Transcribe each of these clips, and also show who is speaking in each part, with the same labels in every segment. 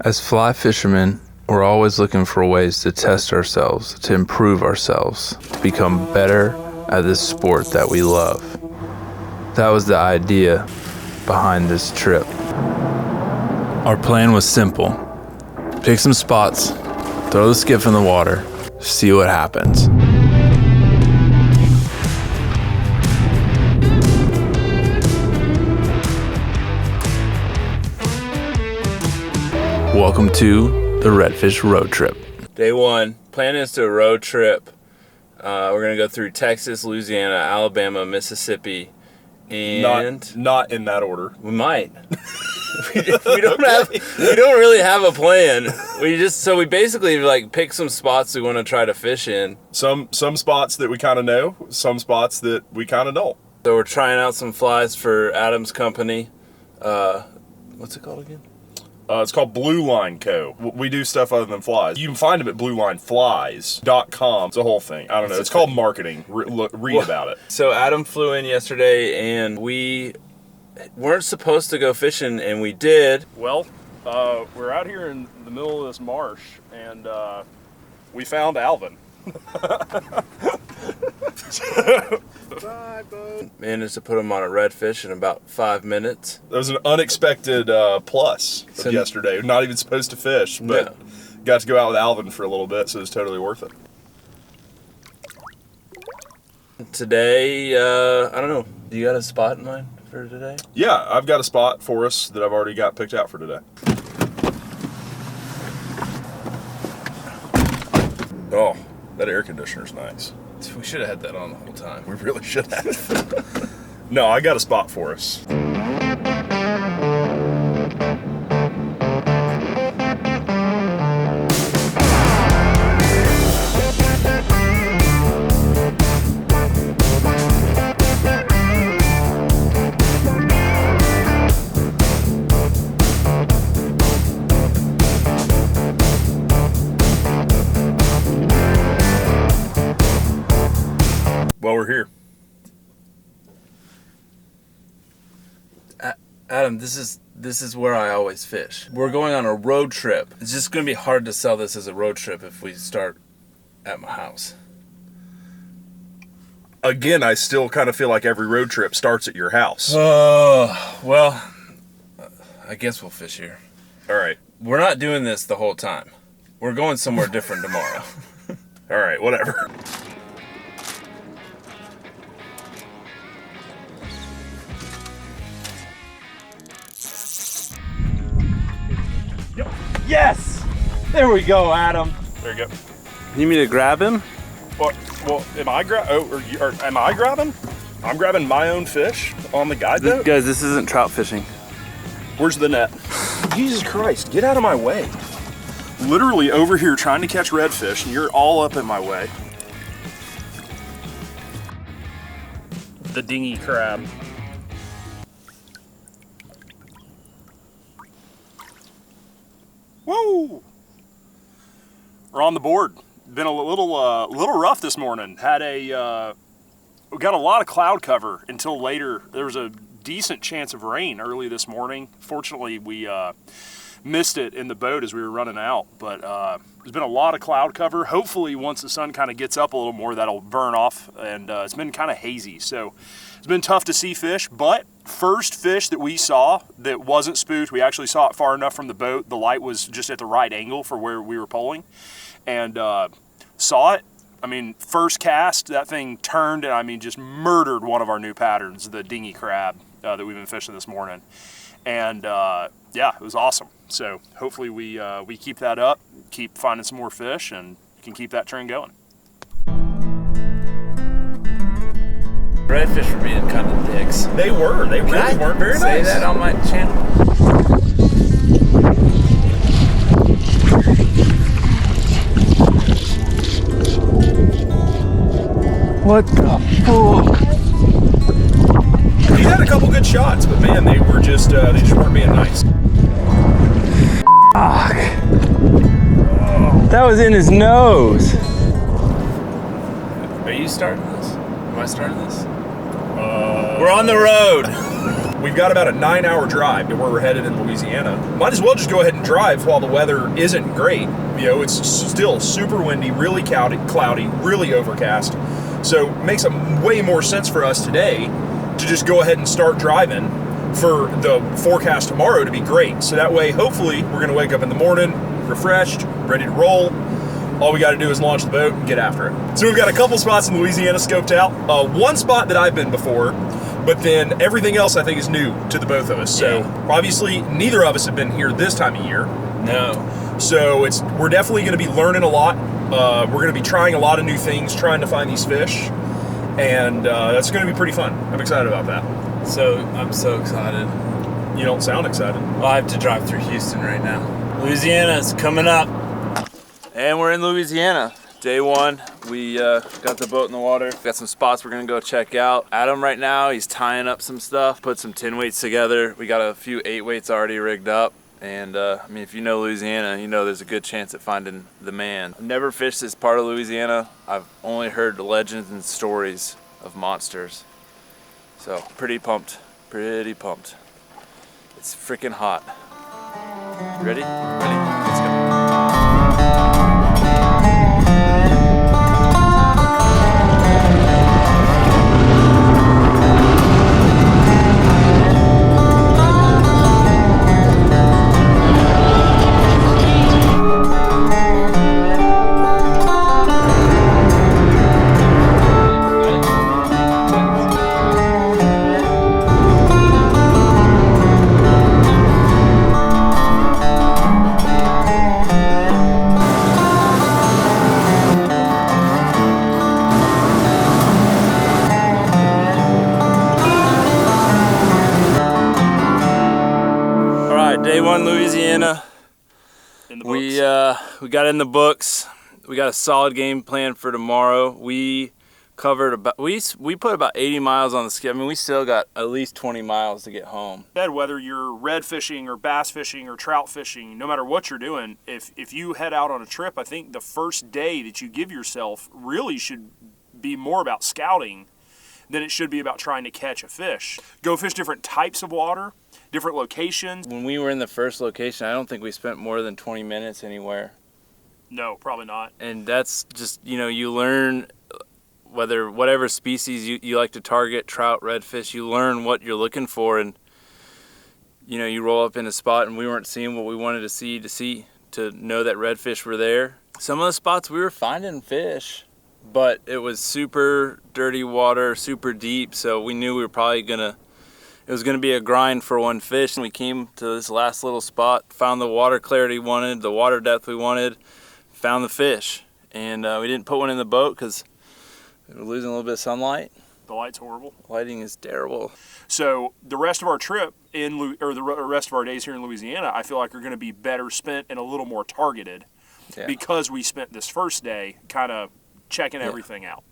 Speaker 1: As fly fishermen, we're always looking for ways to test ourselves, to improve ourselves, to become better at this sport that we love. That was the idea behind this trip. Our plan was simple. Pick some spots, throw the skiff in the water, see what happens. Welcome to the Redfish Road Trip. Day one, plan is to a road trip. We're gonna go through Texas, Louisiana, Alabama, Mississippi, and
Speaker 2: not in that order.
Speaker 1: We might. we don't really have a plan. We basically like pick some spots we want to try to fish in.
Speaker 2: Some spots that we kind of know, some spots that we kind of don't.
Speaker 1: So we're trying out some flies for Adam's company. What's it called again?
Speaker 2: It's called Blue Line Co. We do stuff other than flies. You can find them at bluelineflies.com. It's a whole thing. I don't know. It's called marketing. Read about it.
Speaker 1: So Adam flew in yesterday, and we weren't supposed to go fishing, and we did.
Speaker 2: Well, we're out here in the middle of this marsh, and we found Alvin.
Speaker 1: Bye, bud. Managed to put him on a redfish in about 5 minutes.
Speaker 2: That was an unexpected plus of yesterday. Not even supposed to fish, but got to go out with Alvin for a little bit, so it was totally worth it.
Speaker 1: Today, I don't know. Do you got a spot in mind for today?
Speaker 2: Yeah, I've got a spot for us that I've already got picked out for today. Oh, that air conditioner's nice.
Speaker 1: We should have had that on the whole time.
Speaker 2: We really should have. No, I got a spot for us. Well, we're here.
Speaker 1: Adam, this is where I always fish. We're going on a road trip. It's just going to be hard to sell this as a road trip if we start at my house.
Speaker 2: Again, I still kind of feel like every road trip starts at your house.
Speaker 1: Well, I guess we'll fish here.
Speaker 2: All right.
Speaker 1: We're not doing this the whole time. We're going somewhere different tomorrow.
Speaker 2: All right, whatever.
Speaker 3: Yes! There we go, Adam.
Speaker 2: There you go.
Speaker 1: You need me to grab him?
Speaker 2: Well, am I am I grabbing? I'm grabbing my own fish on the guide boat.
Speaker 1: Guys, this isn't trout fishing.
Speaker 2: Where's the net? Jesus Christ, get out of my way. Literally over here trying to catch redfish, and you're all up in my way. The dinghy crab. Woo! We're on the board. Been a little rough this morning. We got a lot of cloud cover until later. There was a decent chance of rain early this morning. Fortunately, we missed it in the boat as we were running out. But there's been a lot of cloud cover. Hopefully, once the sun kind of gets up a little more, that'll burn off. And it's been kind of hazy, so it's been tough to see fish. But first fish that we saw that wasn't spooked, we actually saw it far enough from the boat. The light was just at the right angle for where we were pulling, and saw it. I mean, first cast, that thing turned and just murdered one of our new patterns, the dinghy crab that we've been fishing this morning. And yeah, it was awesome. So hopefully we keep that up, keep finding some more fish, and can keep that trend going.
Speaker 1: Redfish were being kind of dicks.
Speaker 2: They were. They really weren't very nice.
Speaker 1: Say that on my channel. What the fuck?
Speaker 2: He had a couple good shots, but man, they just weren't being nice.
Speaker 1: Fuck. That was in his nose. Are you starting this? Am I starting this? We're on the road.
Speaker 2: we've got about a 9-hour drive to where we're headed in Louisiana. Might as well just go ahead and drive while the weather isn't great. You know, it's still super windy, really cloudy, really overcast. So it makes way more sense for us today to just go ahead and start driving for the forecast tomorrow to be great. So that way, hopefully, we're gonna wake up in the morning, refreshed, ready to roll. All we gotta do is launch the boat and get after it. So we've got a couple spots in Louisiana scoped out. One spot that I've been before, but then everything else I think is new to the both of us. So obviously, neither of us have been here this time of year.
Speaker 1: No.
Speaker 2: So we're definitely gonna be learning a lot. We're gonna be trying a lot of new things, trying to find these fish. And that's gonna be pretty fun. I'm excited about that.
Speaker 1: I'm so excited.
Speaker 2: You don't sound excited.
Speaker 1: Well, I have to drive through Houston right now. Louisiana is coming up. And we're in Louisiana. Day one, we got the boat in the water. Got some spots we're gonna go check out. Adam right now, he's tying up some stuff, put some 10 weights together. We got a few 8 weights already rigged up. And I mean, if you know Louisiana, you know there's a good chance at finding the man. I've never fished this part of Louisiana. I've only heard legends and stories of monsters. So pretty pumped, pretty pumped. It's freaking hot. You ready? Ready? Let's go. Day one, Louisiana.
Speaker 2: In the books.
Speaker 1: We got in the books. We got a solid game plan for tomorrow. We covered about we put about 80 miles on the ski. I mean, we still got at least 20 miles to get home.
Speaker 2: Whether you're red fishing or bass fishing or trout fishing, no matter what you're doing, if you head out on a trip, I think the first day that you give yourself really should be more about scouting than it should be about trying to catch a fish. Go fish different types of water, different locations.
Speaker 1: When we were in the first location, I don't think we spent more than 20 minutes anywhere.
Speaker 2: No, probably not.
Speaker 1: And that's just, you know, you learn whatever species you like to target, trout, redfish, you learn what you're looking for, and you know, you roll up in a spot and we weren't seeing what we wanted to see to know that redfish were there. Some of the spots we were finding fish, but it was super dirty water, super deep, so we knew we were probably it was gonna be a grind for one fish. And we came to this last little spot, found the water clarity we wanted, the water depth we wanted, found the fish. And we didn't put one in the boat because we were losing a little bit of sunlight.
Speaker 2: The light's horrible.
Speaker 1: Lighting is terrible.
Speaker 2: So the rest of our trip the rest of our days here in Louisiana, I feel like are gonna be better spent and a little more targeted because we spent this first day kind of checking everything out.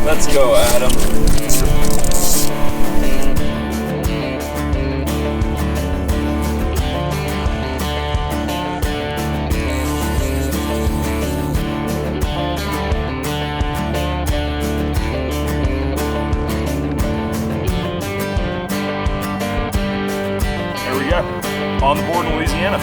Speaker 1: Let's go, Adam.
Speaker 2: There we go. On the board in Louisiana.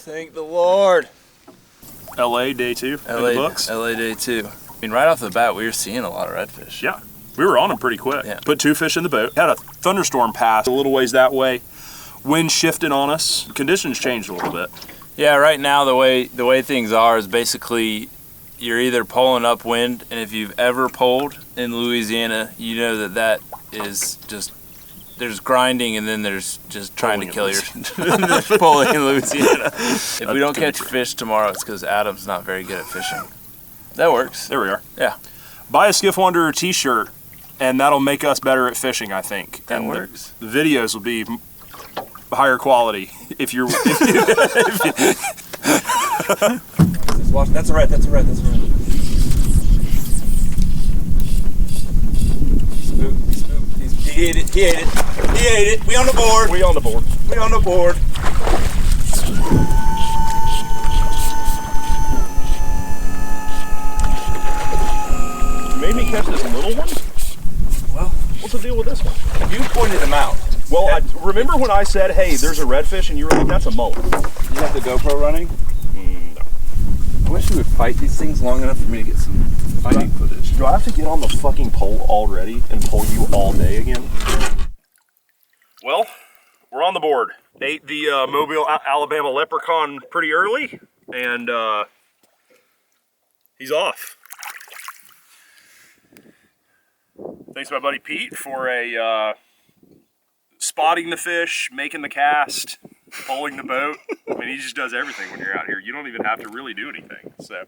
Speaker 1: Thank the Lord.
Speaker 2: LA day 2 in the books.
Speaker 1: LA day 2. I mean, right off the bat, we were seeing a lot of redfish.
Speaker 2: Yeah, we were on them pretty quick.
Speaker 1: Yeah.
Speaker 2: Put 2 fish in the boat. Had a thunderstorm pass a little ways that way. Wind shifted on us. Conditions changed a little bit.
Speaker 1: Yeah, right now the way things are is basically you're either pulling upwind, and if you've ever pulled in Louisiana, you know that is just, there's grinding and then there's just trying to kill your pulling in Louisiana. If we don't catch fish tomorrow, it's because Adam's not very good at fishing. That works.
Speaker 2: There we are.
Speaker 1: Yeah.
Speaker 2: Buy a Skiff Wanderer t-shirt, and that'll make us better at fishing, I think.
Speaker 1: That
Speaker 2: and
Speaker 1: works.
Speaker 2: The videos will be higher quality if you're...
Speaker 3: That's a red. Spook. He ate it. We on the board.
Speaker 2: We on the board. You made me catch this little one?
Speaker 3: Well,
Speaker 2: What's the deal with this one?
Speaker 3: you pointed him out.
Speaker 2: Well, I remember when I said, hey, there's a redfish, and you were like, that's a mullet.
Speaker 3: You have the GoPro running?
Speaker 2: No.
Speaker 3: I wish we would fight these things long enough for me to get some fighting footage.
Speaker 2: Do I have to get on the fucking pole already and pull you all day again? Well, we're on the board. Ate the Mobile, Alabama leprechaun pretty early, and he's off. Thanks to my buddy Pete for spotting the fish, making the cast, pulling the boat. I mean, he just does everything when you're out here. You don't even have to really do anything. So,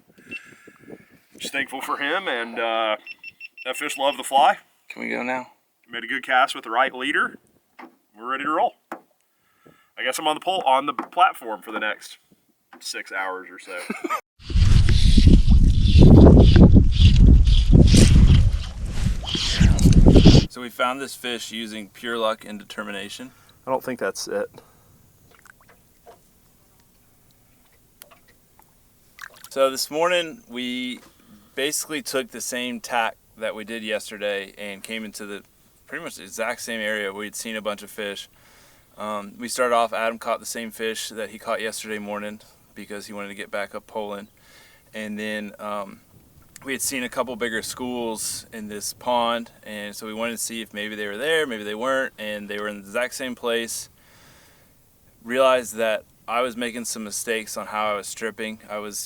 Speaker 2: just thankful for him, and that fish loved the fly.
Speaker 1: Can we go now?
Speaker 2: Made a good cast with the right leader. We're ready to roll. I guess I'm on the platform for the next 6 hours or so.
Speaker 1: So we found this fish using pure luck and determination.
Speaker 2: I don't think that's it.
Speaker 1: So this morning we basically took the same tack that we did yesterday and came into the pretty much the exact same area. We'd seen a bunch of fish. We started off, Adam caught the same fish that he caught yesterday morning because he wanted to get back up poling. And then we had seen a couple bigger schools in this pond, and so we wanted to see if maybe they were there, maybe they weren't, and they were in the exact same place. Realized that I was making some mistakes on how I was stripping. I was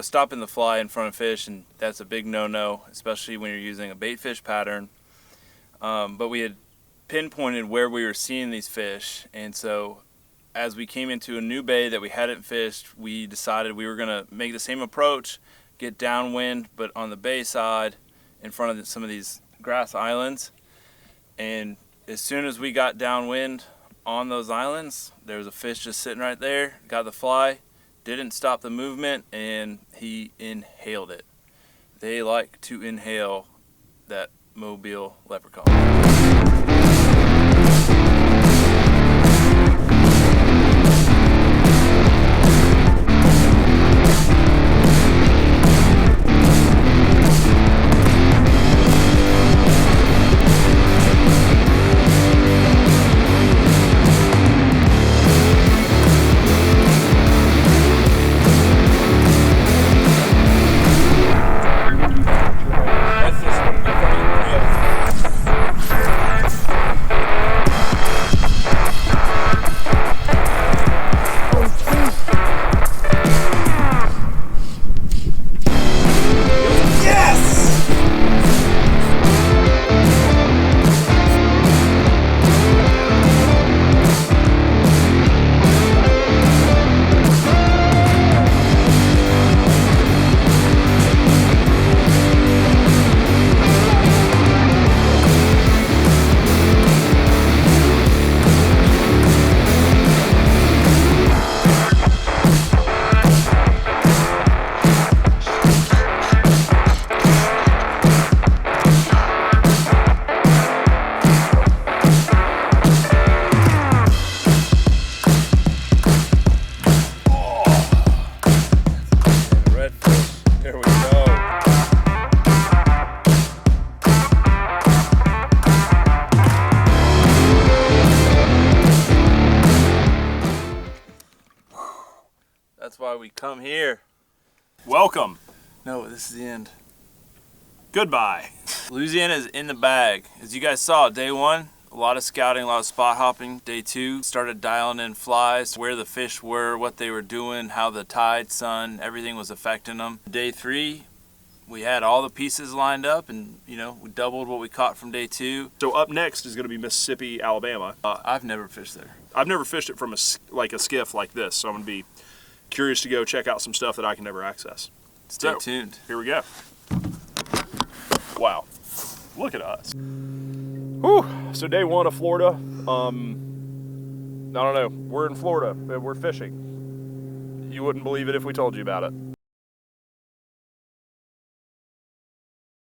Speaker 1: stopping the fly in front of fish, and that's a big no-no, especially when you're using a bait fish pattern. But we had pinpointed where we were seeing these fish, and so as we came into a new bay that we hadn't fished, we decided we were gonna make the same approach, get downwind, but on the bay side in front of some of these grass islands. And as soon as we got downwind on those islands, there was a fish just sitting right there, got the fly, didn't stop the movement, and he inhaled it. They like to inhale that Mobile leprechaun. That's why we come here.
Speaker 2: Welcome.
Speaker 1: No, this is the end.
Speaker 2: Goodbye.
Speaker 1: Louisiana is in the bag. As you guys saw, day 1, a lot of scouting, a lot of spot hopping. Day 2, started dialing in flies, where the fish were, what they were doing, how the tide, sun, everything was affecting them. Day 3, we had all the pieces lined up, and we doubled what we caught from day 2.
Speaker 2: So up next is going to be Mississippi, Alabama.
Speaker 1: I've never fished there.
Speaker 2: I've never fished it from a skiff like this, so I'm going to be curious to go check out some stuff that I can never access.
Speaker 1: Stay tuned.
Speaker 2: Here we go. Wow. Look at us. Whew. So day 1 of Florida. I don't know. We're in Florida and we're fishing. You wouldn't believe it if we told you about it.